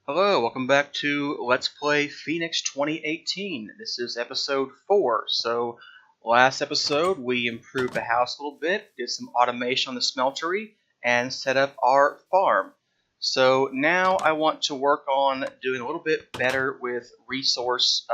Hello, welcome back to Let's Play Phoenix 2018. This is episode 4. So, last episode we improved the house a little bit, did some automation on the smeltery, and set up our farm. So now I want to work on doing a little bit better with resource,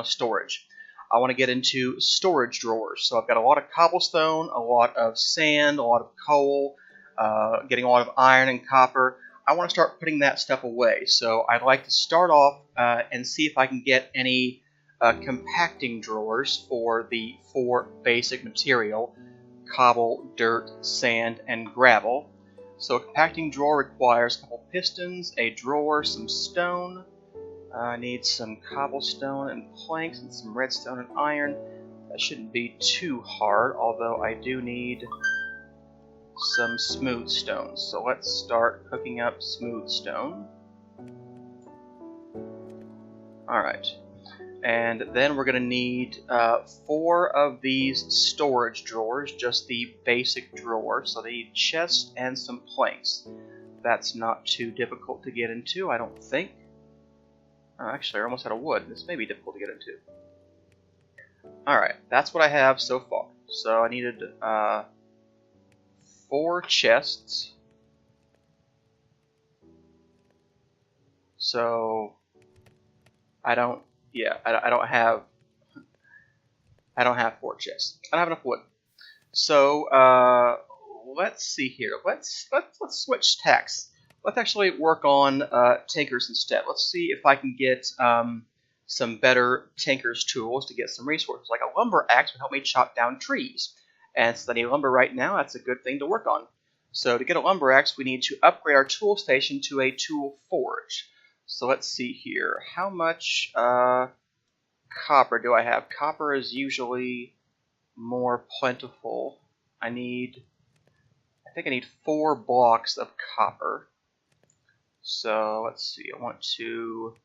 storage. I want to get into storage drawers. So I've got a lot of cobblestone, a lot of sand, a lot of coal, getting a lot of iron and copper. I want to start putting that stuff away. So I'd like to start off and see if I can get any compacting drawers for the 4 basic material: cobble, dirt, sand, and gravel. So a compacting drawer requires a couple pistons, a drawer, some stone. I need some cobblestone and planks and some redstone and iron. That shouldn't be too hard, although I do need some smooth stone. So let's start hooking up smooth stone. Alright. And then we're going to need 4 of these storage drawers, just the basic drawer. So they need chests and some planks. That's not too difficult to get into, I don't think. Actually, I almost out of wood. This may be difficult to get into. Alright, that's what I have so far. So I needed 4 chests. So I don't have 4 chests. I don't have enough wood. So let's see here. Let's switch tacks. Let's actually work on tinkers instead. Let's see if I can get some better tinker's tools to get some resources. Like a lumber axe would help me chop down trees. And since I need lumber right now, that's a good thing to work on. So to get a lumber axe, we need to upgrade our tool station to a tool forge. So let's see here. How much copper do I have? Copper is usually more plentiful. I think I need 4 blocks of copper. So let's see. I want to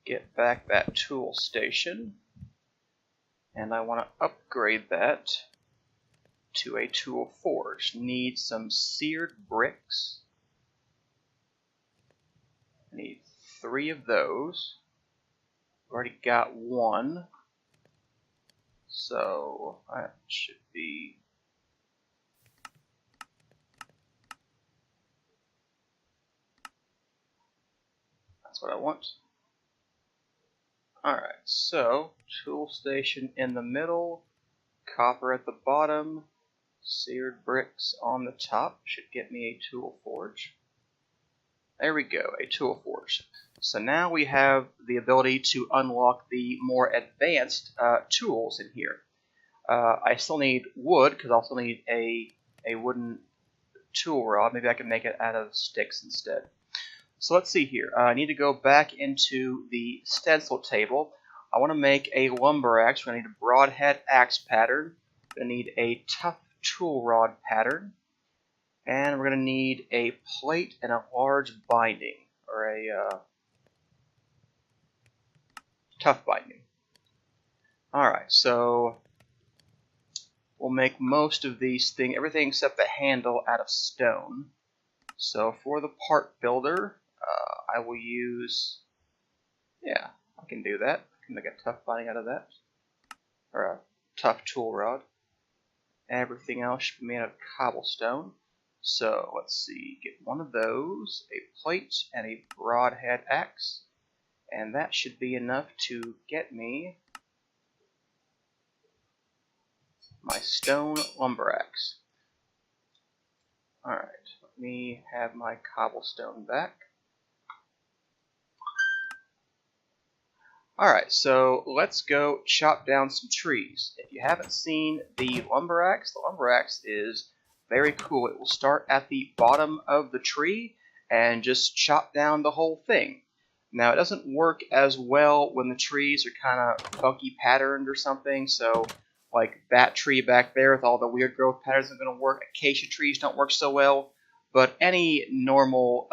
get back that tool station. And I want to upgrade that to a tool forge. Need some seared bricks. I need 3 of those. Already got 1. So that should be... That's what I want. Alright, so tool station in the middle, copper at the bottom, seared bricks on the top should get me a tool forge. There we go, a tool forge. So now we have the ability to unlock the more advanced tools in here. I still need wood, because I also need a wooden tool rod. Maybe I can make it out of sticks instead. So let's see here. I need to go back into the stencil table. I want to make a lumber axe. We're going to need a broadhead axe pattern. We're going to need a tough tool rod pattern. And we're going to need a plate and a large binding, or a tough binding. Alright, so we'll make most of these things, everything except the handle, out of stone. So for the part builder, I will use, I can do that. I can make a tough binding out of that, or a tough tool rod. Everything else should be made out of cobblestone. So let's see, get 1 of those, a plate, and a broadhead axe, and that should be enough to get me my stone lumber axe. Alright, let me have my cobblestone back. Alright, so let's go chop down some trees. If you haven't seen the lumber axe is very cool. It will start at the bottom of the tree and just chop down the whole thing. Now, it doesn't work as well when the trees are kind of funky patterned or something, so like that tree back there with all the weird growth patterns isn't going to work. Acacia trees don't work so well, but any normal,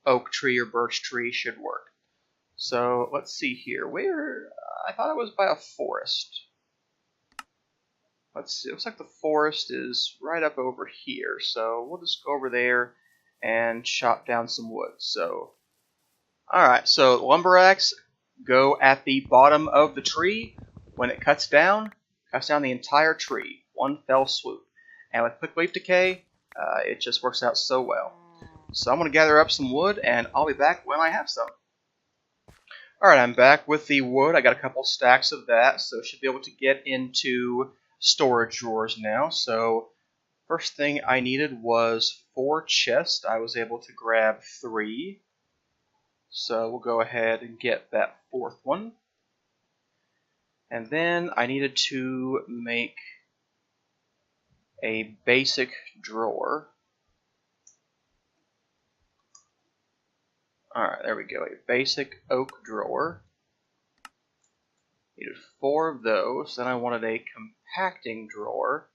oak tree or birch tree should work. So let's see here. Where I thought it was by a forest. Let's see. It looks like the forest is right up over here. So we'll just go over there and chop down some wood. So, alright, so lumber axe, go at the bottom of the tree. When it cuts down the entire tree, one fell swoop. And with quick leaf decay, it just works out so well. So I'm going to gather up some wood, and I'll be back when I have some. Alright, I'm back with the wood. I got a couple stacks of that, so should be able to get into storage drawers now. So first thing I needed was 4 chests. I was able to grab 3. So we'll go ahead and get that 4th one. And then I needed to make a basic drawer. Alright, there we go. A basic oak drawer. Needed 4 of those. Then I wanted a compacting drawer.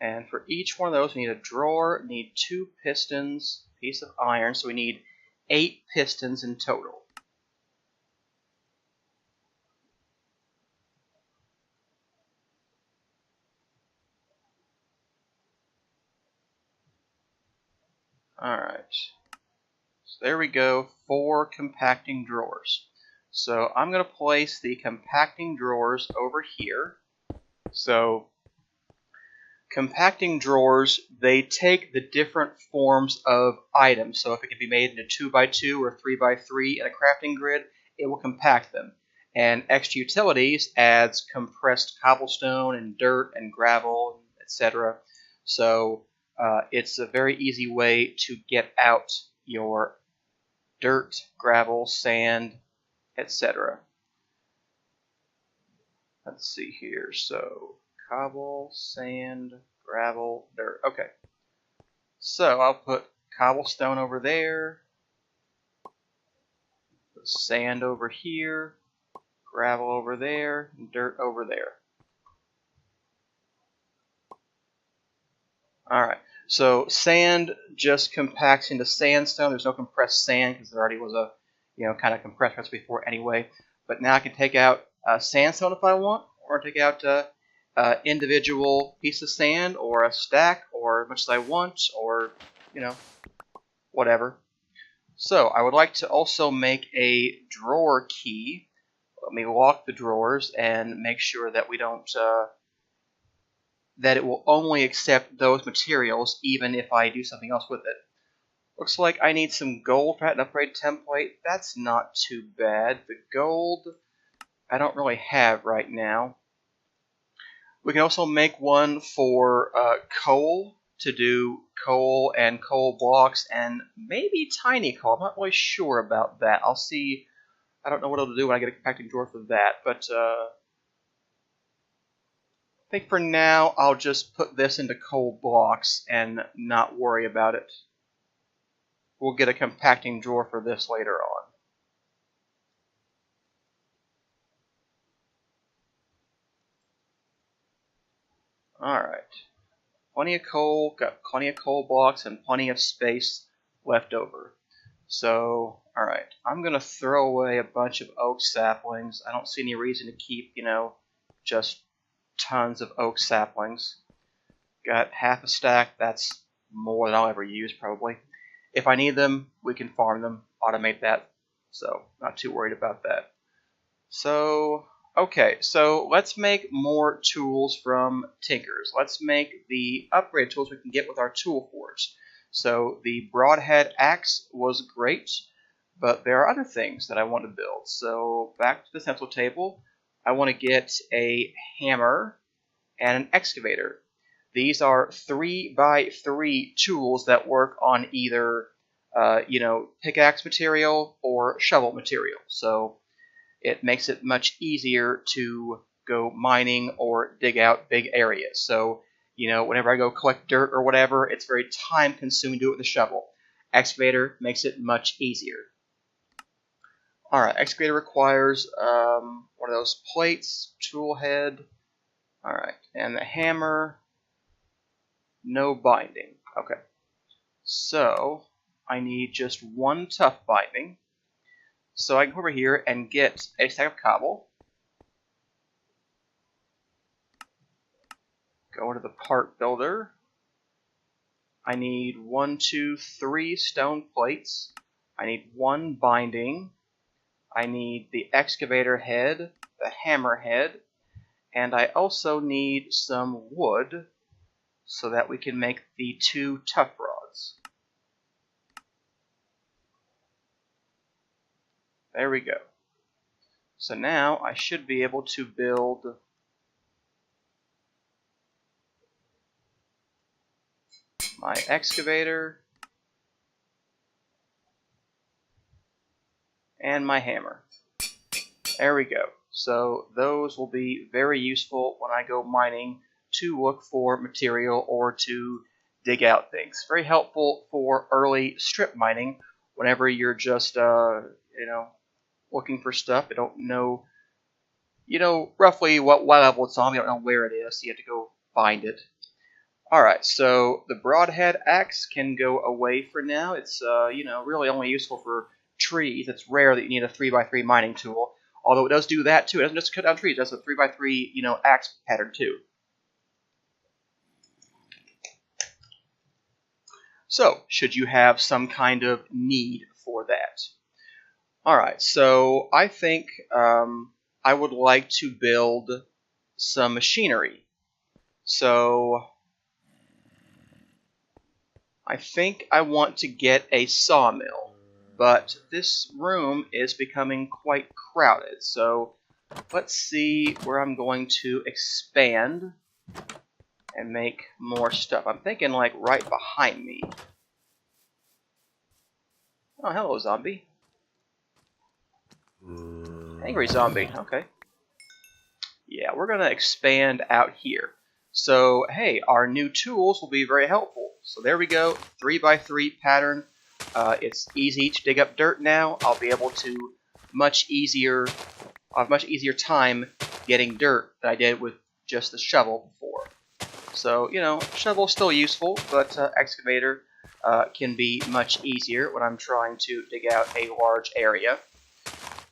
And for each one of those, we need a drawer, need 2 pistons, piece of iron. So we need 8 pistons in total. Alright. So there we go, 4 compacting drawers. So I'm going to place the compacting drawers over here. So compacting drawers, they take the different forms of items. So if it can be made into 2x2 or 3x3 in a crafting grid, it will compact them. And Extra Utilities adds compressed cobblestone and dirt and gravel, etc. So it's a very easy way to get out your dirt, gravel, sand, etc. Let's see here. So cobble, sand, gravel, dirt. Okay. So I'll put cobblestone over there, put sand over here, gravel over there, and dirt over there. Alright, so sand just compacts into sandstone. There's no compressed sand because there already was a kind of compressed recipe before anyway. But now I can take out sandstone if I want, or take out individual piece of sand, or a stack, or as much as I want, or whatever. So I would like to also make a drawer key. Let me lock the drawers and make sure that we don't that it will only accept those materials even if I do something else with it. Looks like I need some gold for that, an upgrade template. That's not too bad. The gold I don't really have right now. We can also make one for coal, to do coal and coal blocks, and maybe tiny coal. I'm not really sure about that. I'll see. I don't know what it'll do when I get a compacting drawer for that, but I think for now I'll just put this into coal blocks and not worry about it. We'll get a compacting drawer for this later on. Alright. Plenty of coal, got plenty of coal blocks, and plenty of space left over. So, alright, I'm going to throw away a bunch of oak saplings. I don't see any reason to keep, just tons of oak saplings. Got half a stack, that's more than I'll ever use probably. If I need them, we can farm them, automate that, so not too worried about that. So, okay, so let's make more tools from Tinkers. Let's make the upgrade tools we can get with our tool forge. So the broadhead axe was great, but there are other things that I want to build. So back to the stencil table, I want to get a hammer and an excavator. These are 3x3 tools that work on either, pickaxe material or shovel material. So it makes it much easier to go mining or dig out big areas. So, whenever I go collect dirt or whatever, it's very time consuming to do it with a shovel. Excavator makes it much easier. Alright, excavator requires one of those plates, tool head. Alright, and the hammer, no binding. Okay, so I need just 1 tough binding. So I can go over here and get a stack of cobble. Go into the part builder. I need 1, 2, 3 stone plates. I need 1 binding. I need the excavator head, the hammer head, and I also need some wood so that we can make the 2 tough rods. There we go. So now I should be able to build my excavator and my hammer. There we go. So those will be very useful when I go mining to look for material or to dig out things. Very helpful for early strip mining whenever you're just looking for stuff. You don't know roughly what level it's on. You don't know where it is, so you have to go find it. Alright, so the broadhead axe can go away for now. It's really only useful for trees. It's rare that you need a 3x3 mining tool. Although it does do that too. It doesn't just cut down trees, it does a 3x3 axe pattern too. So, should you have some kind of need for that? Alright, so I think I would like to build some machinery. So I think I want to get a sawmill, but this room is becoming quite crowded, so let's see where I'm going to expand and make more stuff. I'm thinking like right behind me. Oh, hello, zombie. Angry zombie, okay. Yeah, we're going to expand out here. So, hey, our new tools will be very helpful. So there we go, 3x3 pattern. It's easy to dig up dirt now. I'll be able to I'll have much easier time getting dirt than I did with just the shovel before. So, shovel's still useful, but excavator can be much easier when I'm trying to dig out a large area.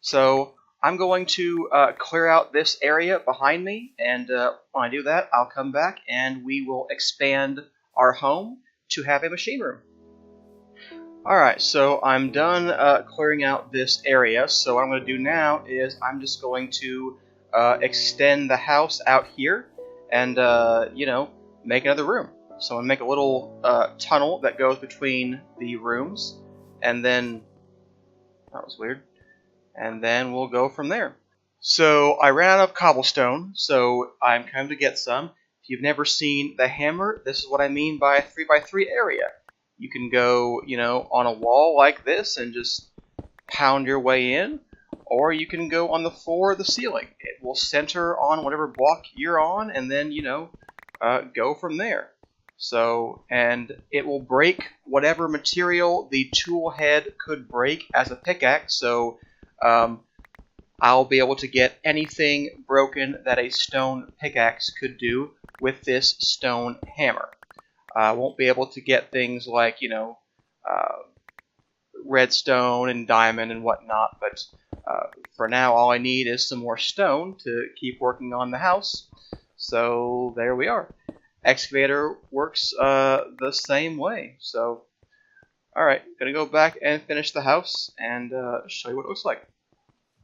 So I'm going to clear out this area behind me, and when I do that, I'll come back and we will expand our home to have a machine room. Alright, so I'm done clearing out this area, so what I'm going to do now is I'm just going to extend the house out here and, make another room. So I'm going to make a little tunnel that goes between the rooms, and then, that was weird, and then we'll go from there. So I ran out of cobblestone, so I'm coming to get some. If you've never seen the hammer, this is what I mean by a 3x3 area. You can go, on a wall like this and just pound your way in, or you can go on the floor or the ceiling. It will center on whatever block you're on, and then, go from there. So, and it will break whatever material the tool head could break as a pickaxe, so I'll be able to get anything broken that a stone pickaxe could do with this stone hammer. I won't be able to get things like, redstone and diamond and whatnot, but for now all I need is some more stone to keep working on the house. So there we are. Excavator works the same way. So, alright, gonna go back and finish the house and show you what it looks like.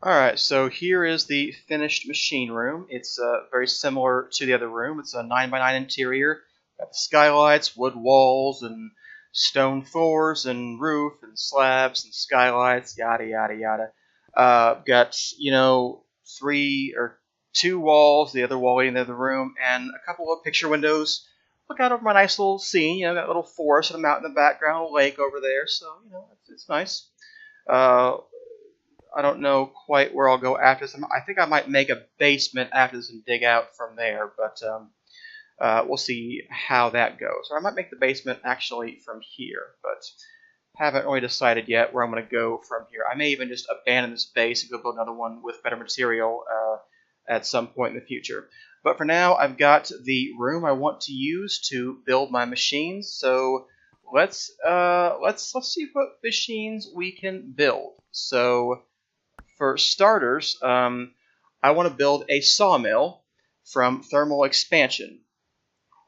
Alright, so here is the finished machine room. It's very similar to the other room. It's a 9x9 interior. Got the skylights, wood walls, and stone floors, and roof, and slabs, and skylights, yada yada yada. Got, 2 walls, the other wall in the other room, and a couple of picture windows. Look out over my nice little scene. Got a little forest and a mountain in the background, a lake over there, so, it's nice. I don't know quite where I'll go after this. I think I might make a basement after this and dig out from there, but we'll see how that goes. Or I might make the basement actually from here, but haven't really decided yet where I'm going to go from here. I may even just abandon this base and go build another one with better material at some point in the future. But for now, I've got the room I want to use to build my machines. So let's see what machines we can build. So for starters, I want to build a sawmill from thermal expansion.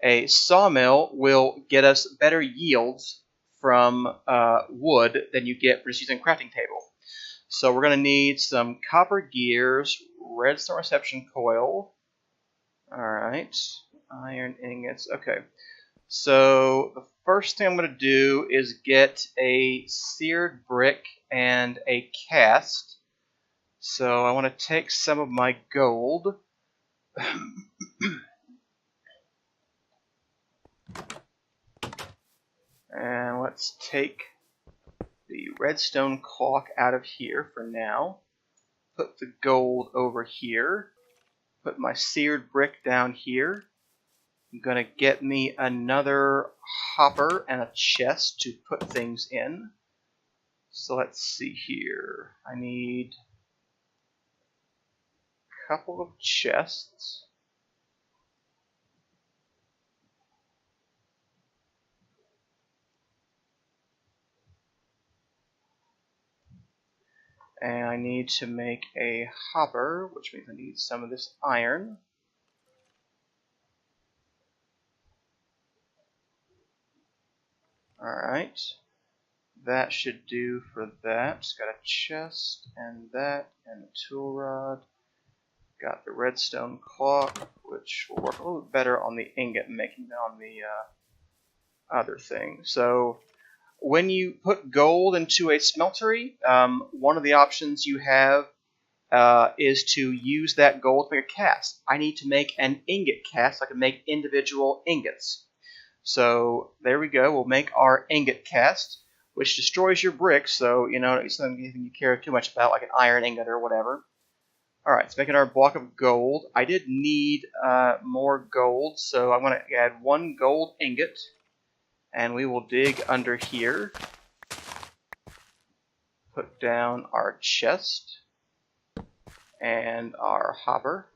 A sawmill will get us better yields from wood than you get for just using a crafting table. So we're going to need some copper gears, redstone reception coil. Alright, iron ingots. Okay, so the first thing I'm going to do is get a seared brick and a cast. So I want to take some of my gold. And let's take the redstone clock out of here for now. Put the gold over here. Put my seared brick down here. I'm going to get me another hopper and a chest to put things in. So let's see here. I need a couple of chests. And I need to make a hopper, which means I need some of this iron. Alright. That should do for that. Got a chest and that and a tool rod. Got the redstone clock, which will work a little bit better on the ingot making than on the other thing. So when you put gold into a smeltery, one of the options you have is to use that gold to make a cast. I need to make an ingot cast so I can make individual ingots. So there we go. We'll make our ingot cast, which destroys your bricks, so it's not anything you care too much about, like an iron ingot or whatever. Alright, let's make our block of gold. I did need more gold, so I'm going to add one gold ingot. And we will dig under here. Put down our chest. And our hopper.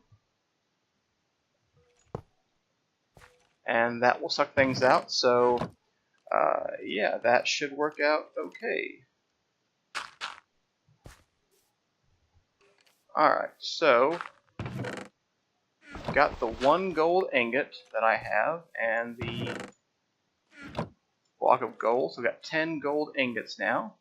And that will suck things out, so yeah, that should work out okay. Alright, so got the one gold ingot that I have, and the block of gold, so we've got 10 gold ingots now.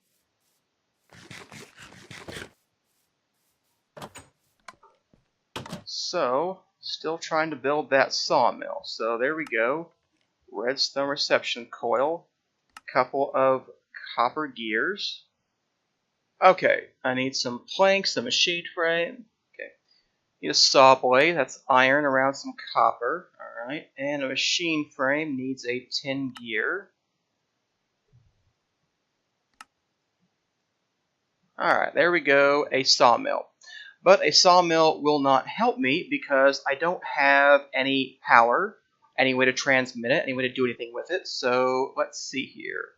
So, still trying to build that sawmill. So there we go. Redstone reception coil, couple of copper gears. Okay, I need some planks, a machine frame. Okay, need a saw blade, that's iron around some copper. Alright, and a machine frame needs a tin gear. Alright, there we go, a sawmill. But a sawmill will not help me because I don't have any power, any way to transmit it, any way to do anything with it. So let's see here.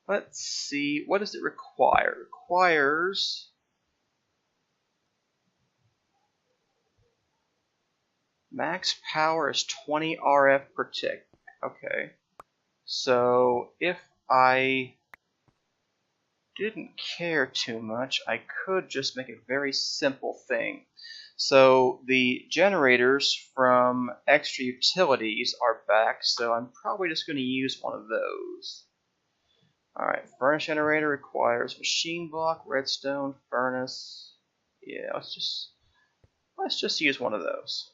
Let's see, what does it require? It requires max power is 20 RF per tick. Okay. So if I didn't care too much, I could just make a very simple thing. So the generators from extra utilities are back, so I'm probably just going to use one of those. Alright, furnace generator requires machine block, redstone, furnace. Yeah, let's just use one of those.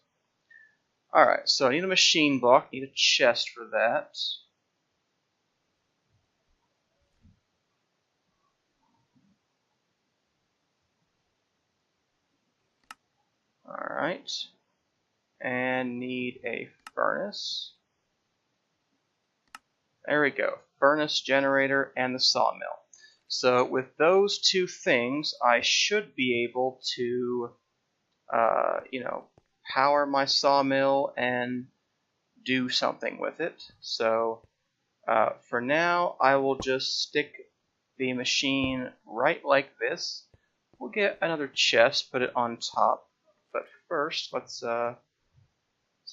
Alright, so I need a machine block, need a chest for that. Alright, and need a furnace. There we go, furnace generator and the sawmill. So with those two things, I should be able to, power my sawmill and do something with it. So for now, I will just stick the machine right like this. We'll get another chest, put it on top. But first, let's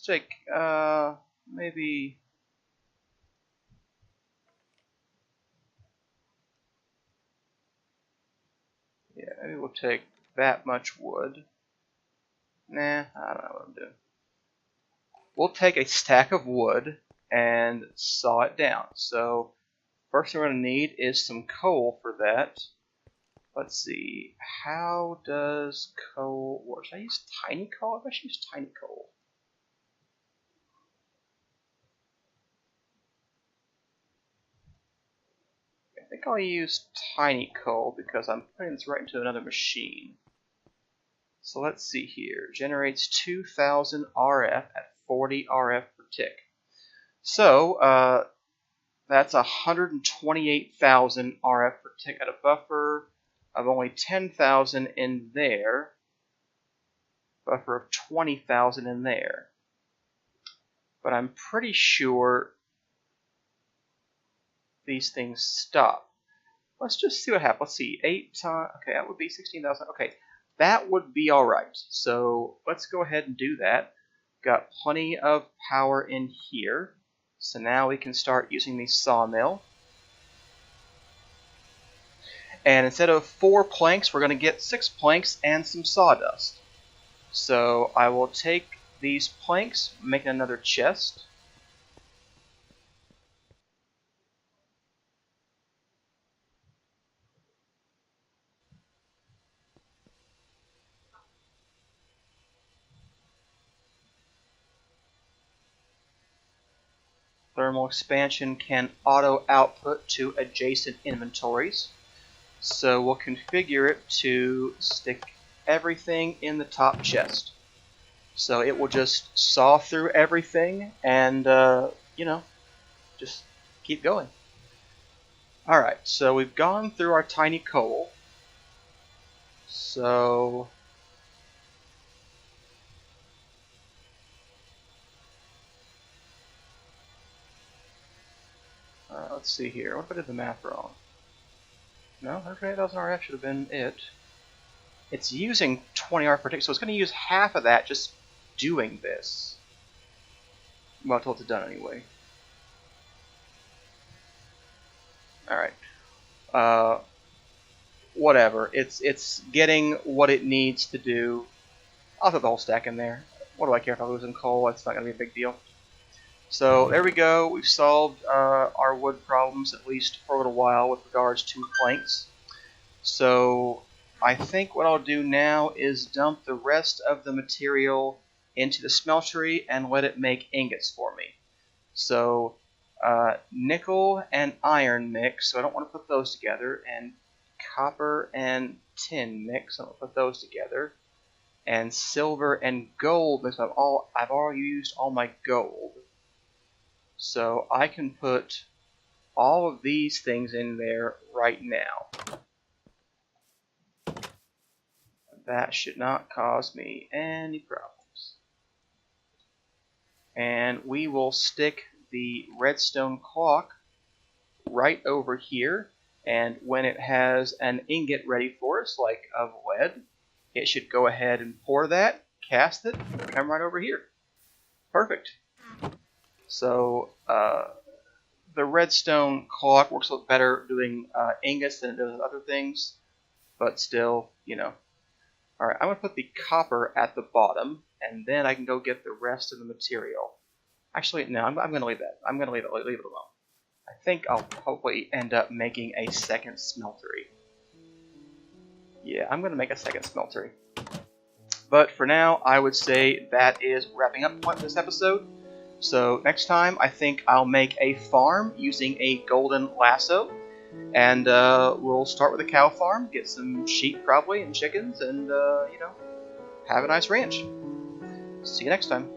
take maybe. Yeah, maybe we'll take that much wood. Nah, I don't know what I'm doing. we'll take a stack of wood and saw it down. So first thing we're going to need is some coal for that. Let's see, how does coal work? Should I use tiny coal? I should use tiny coal. I think I'll use tiny coal because I'm putting this right into another machine. So let's see here. Generates 2,000 RF at 40 RF per tick. So that's 128,000 RF per tick at a buffer of only 10,000 in there. Buffer of 20,000 in there. But I'm pretty sure these things stop. Let's just see what happens. Let's see. 8 times. Okay, that would be 16,000. Okay, that would be alright. So let's go ahead and do that. Got plenty of power in here. So now we can start using the sawmill. And instead of 4 planks, we're going to get 6 planks and some sawdust. So I will take these planks, make another chest. Thermal expansion can auto output to adjacent inventories. So we'll configure it to stick everything in the top chest. So it will just saw through everything and, you know, just keep going. Alright, so we've gone through our tiny coal. So let's see here. What if I did the math wrong? No, 108,000 RF should have been it. It's using 20 RF per tick, so it's going to use half of that just doing this. Well, until it's done anyway. Alright. Whatever. It's getting what it needs to do. I'll throw the whole stack in there. What do I care if I lose in coal? It's not going to be a big deal. So there we go. We've solved our wood problems, at least for a little while, with regards to planks. So I think what I'll do now is dump the rest of the material into the smeltery and let it make ingots for me. So nickel and iron mix, so I don't want to put those together, and copper and tin mix, I don't put those together, and silver and gold mix. I've already used all my gold. So I can put all of these things in there right now. That should not cause me any problems. And we will stick the redstone clock right over here. And when it has an ingot ready for us, like of lead, it should go ahead and pour that, cast it, and come right over here. Perfect. So the redstone clock works a lot better doing ingots than it does other things, but still, you know. Alright, I'm going to put the copper at the bottom, and then I can go get the rest of the material. Actually, no, I'm going to leave that. I'm going to leave it alone. I think I'll probably end up making a second smeltery. Yeah, I'm going to make a second smeltery. But for now, I would say that is wrapping up this episode. So next time, I think I'll make a farm using a golden lasso. And we'll start with a cow farm, get some sheep probably, and chickens, and, you know, have a nice ranch. See you next time.